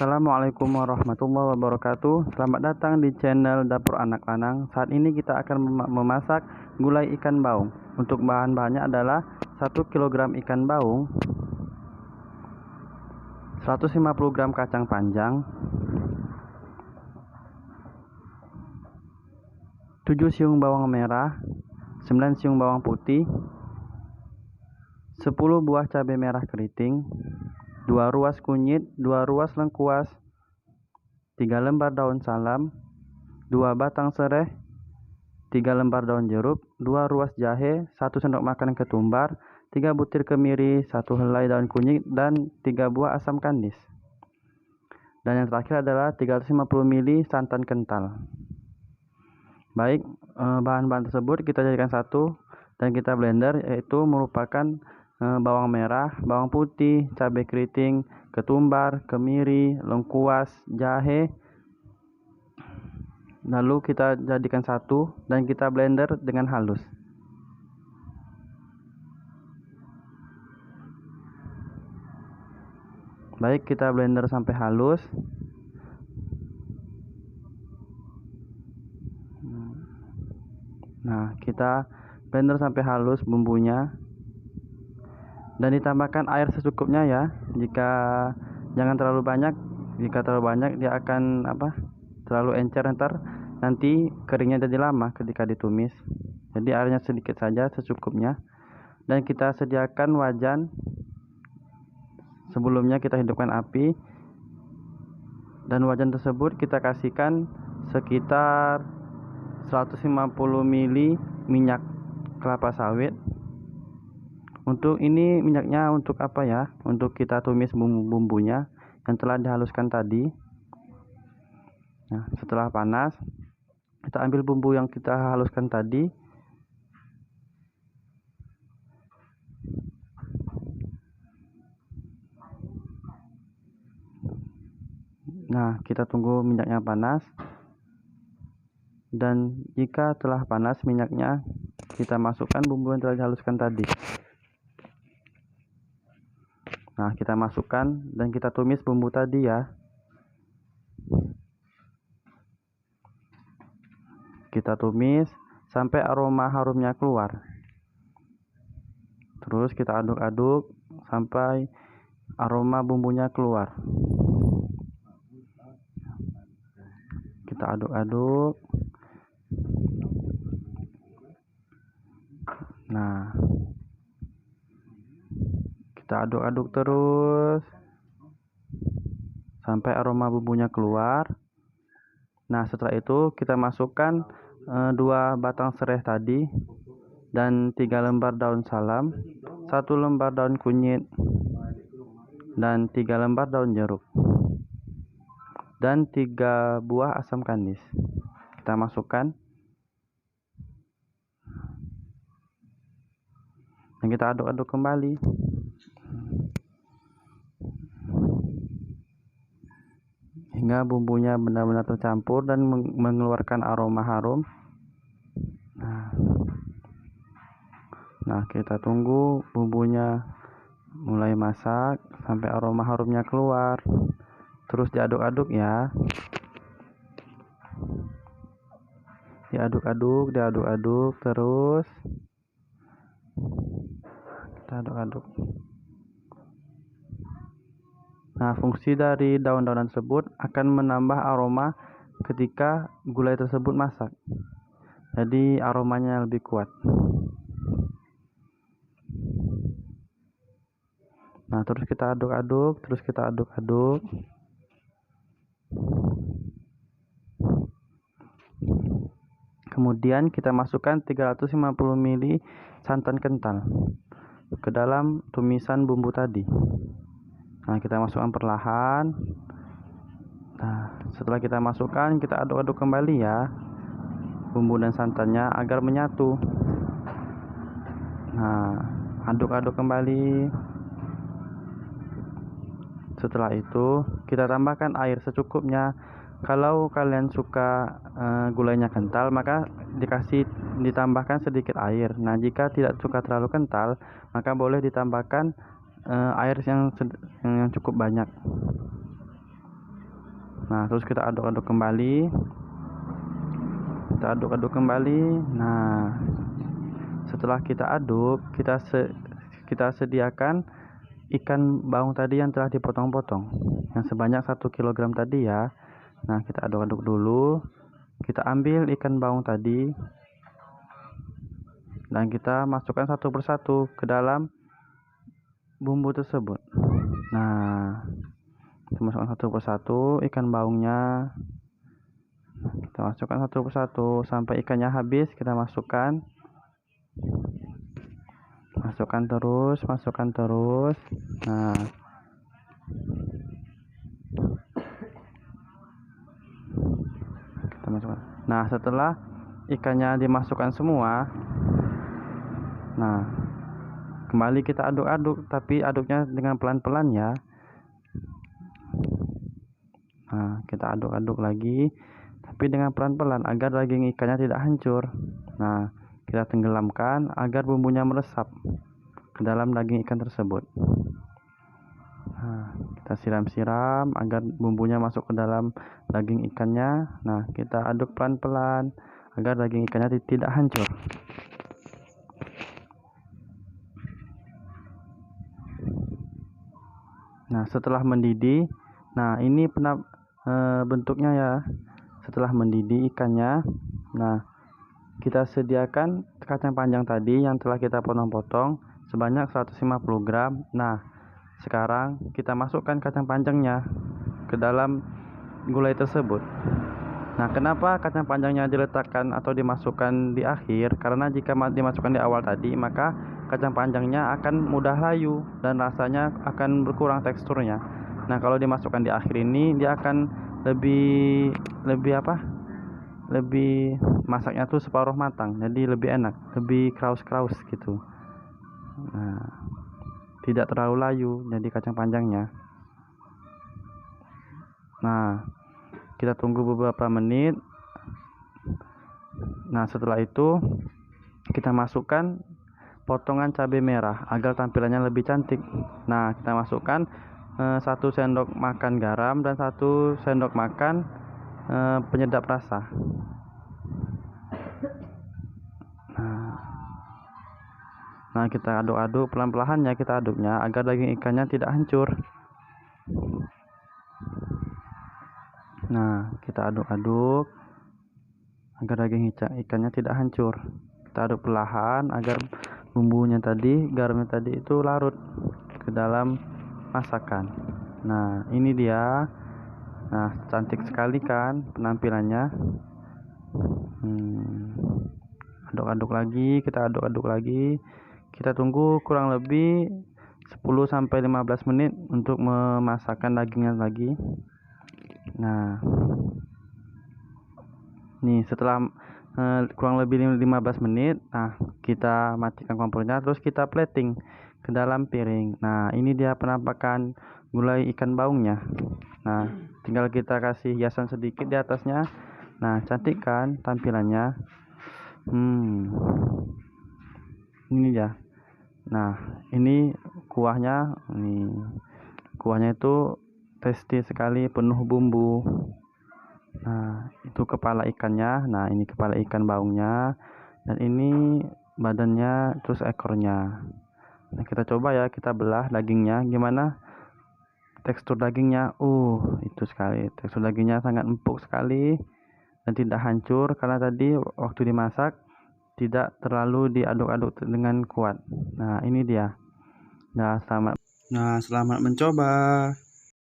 Assalamualaikum warahmatullahi wabarakatuh. Selamat datang di channel Dapur Anak Lanang. Saat ini kita akan memasak gulai ikan baung. Untuk bahan-bahannya adalah 1 kg ikan baung, 150 gram kacang panjang, 7 siung bawang merah, 9 siung bawang putih, 10 buah cabai merah keriting, 2 ruas kunyit, 2 ruas lengkuas, 3 lembar daun salam, 2 batang serai, 3 lembar daun jeruk, 2 ruas jahe, 1 sendok makan ketumbar, 3 butir kemiri, 1 helai daun kunyit, dan 3 buah asam kandis. Dan yang terakhir adalah 350 ml santan kental. Baik, bahan-bahan tersebut kita jadikan satu dan kita blender, yaitu merupakan bawang merah, bawang putih, cabai keriting, ketumbar, kemiri, lengkuas, jahe. Lalu kita jadikan satu dan kita blender dengan halus. Baik, kita blender sampai halus. Nah, kita blender sampai halus bumbunya. Dan ditambahkan air secukupnya ya. Jangan terlalu banyak. Jika terlalu banyak dia akan terlalu encer, nanti keringnya jadi lama ketika ditumis. Jadi airnya sedikit saja secukupnya. Dan kita sediakan wajan. Sebelumnya kita hidupkan api. Dan wajan tersebut kita kasihkan sekitar 150 ml minyak kelapa sawit. Untuk ini minyaknya untuk apa ya? Untuk kita tumis bumbu-bumbunya yang telah dihaluskan tadi. Nah, setelah panas, kita ambil bumbu yang kita haluskan tadi. Nah, kita tunggu minyaknya panas. Dan jika telah panas minyaknya, kita masukkan bumbu yang telah dihaluskan tadi. Nah, kita masukkan dan kita tumis bumbu tadi ya. Kita tumis sampai aroma harumnya keluar. Terus kita aduk-aduk sampai aroma bumbunya keluar. Kita aduk-aduk. Nah, kita aduk-aduk terus sampai aroma bumbunya keluar. Nah, setelah itu kita masukkan 2 batang serai tadi dan 3 lembar daun salam, 1 lembar daun kunyit, dan 3 lembar daun jeruk, dan 3 buah asam kandis. Kita masukkan dan kita aduk-aduk kembali. Hingga bumbunya benar-benar tercampur dan mengeluarkan aroma harum. Nah, kita tunggu bumbunya mulai masak sampai aroma harumnya keluar. Terus diaduk-aduk ya. Diaduk-aduk terus. Kita aduk-aduk. Nah, fungsi dari daun-daunan tersebut akan menambah aroma ketika gulai tersebut masak. Jadi aromanya lebih kuat. Nah, terus kita aduk-aduk. Kemudian kita masukkan 350 ml santan kental ke dalam tumisan bumbu tadi. Nah, kita masukkan perlahan. Nah, setelah kita masukkan, kita aduk-aduk kembali ya bumbu dan santannya agar menyatu. Nah, aduk-aduk kembali. Setelah itu kita tambahkan air secukupnya. Kalau kalian suka gulainya kental, maka ditambahkan sedikit air. Nah, jika tidak suka terlalu kental, maka boleh ditambahkan air yang cukup banyak. Nah, terus kita aduk-aduk kembali. Nah, setelah kita aduk, kita sediakan ikan baung tadi yang telah dipotong-potong, yang sebanyak 1 kg tadi ya. Nah, kita aduk-aduk dulu. Kita ambil ikan baung tadi dan kita masukkan satu persatu ke dalam bumbu tersebut. Nah, kita masukkan satu persatu ikan baungnya. Kita masukkan satu persatu sampai ikannya habis. Kita masukkan terus. Nah, kita masukkan. Nah, setelah ikannya dimasukkan semua, nah, kembali kita aduk-aduk, tapi aduknya dengan pelan-pelan ya. Nah, kita aduk-aduk lagi, tapi dengan pelan-pelan agar daging ikannya tidak hancur. Nah, kita tenggelamkan agar bumbunya meresap ke dalam daging ikan tersebut. Nah, kita siram-siram agar bumbunya masuk ke dalam daging ikannya. Nah, kita aduk pelan-pelan agar daging ikannya tidak hancur. Nah, setelah mendidih, nah ini bentuknya ya. Setelah mendidih ikannya, nah kita sediakan kacang panjang tadi yang telah kita potong-potong sebanyak 150 gram. Nah, sekarang kita masukkan kacang panjangnya ke dalam gulai tersebut. Nah, kenapa kacang panjangnya diletakkan atau dimasukkan di akhir? Karena jika dimasukkan di awal tadi, maka kacang panjangnya akan mudah layu dan rasanya akan berkurang teksturnya. Nah, kalau dimasukkan di akhir ini, dia akan lebih masaknya tuh separuh matang, jadi lebih enak, lebih kraus gitu. Nah, tidak terlalu layu jadi kacang panjangnya. Nah, kita tunggu beberapa menit. Nah, setelah itu kita masukkan potongan cabai merah agar tampilannya lebih cantik. Nah, kita masukkan 1 sendok makan garam dan 1 sendok makan penyedap rasa. Nah, kita aduk-aduk pelan-pelan ya, kita aduknya agar daging ikannya tidak hancur. Nah, kita aduk-aduk agar daging ikannya tidak hancur. Kita aduk perlahan agar bumbunya tadi, garamnya tadi itu larut ke dalam masakan. Nah, ini dia. Nah, cantik sekali kan penampilannya. Aduk-aduk lagi, kita aduk-aduk lagi. Kita tunggu kurang lebih 10-15 menit untuk memasakkan dagingnya lagi. Nah, nih setelah kurang lebih 15 menit, nah kita matikan kompornya, terus kita plating ke dalam piring. Nah, ini dia penampakan gulai ikan baungnya. Nah, tinggal kita kasih hiasan sedikit di atasnya. Nah, cantik kan tampilannya. Ini ya. Nah, ini kuahnya. Kuahnya itu tasty sekali, penuh bumbu. Nah, itu kepala ikannya. Nah, ini kepala ikan baungnya, dan ini badannya, terus ekornya. Nah, kita coba ya, kita belah dagingnya. Gimana tekstur dagingnya? Itu sekali. Tekstur dagingnya sangat empuk sekali dan tidak hancur karena tadi waktu dimasak tidak terlalu diaduk-aduk dengan kuat. Nah, ini dia. Nah, selamat mencoba.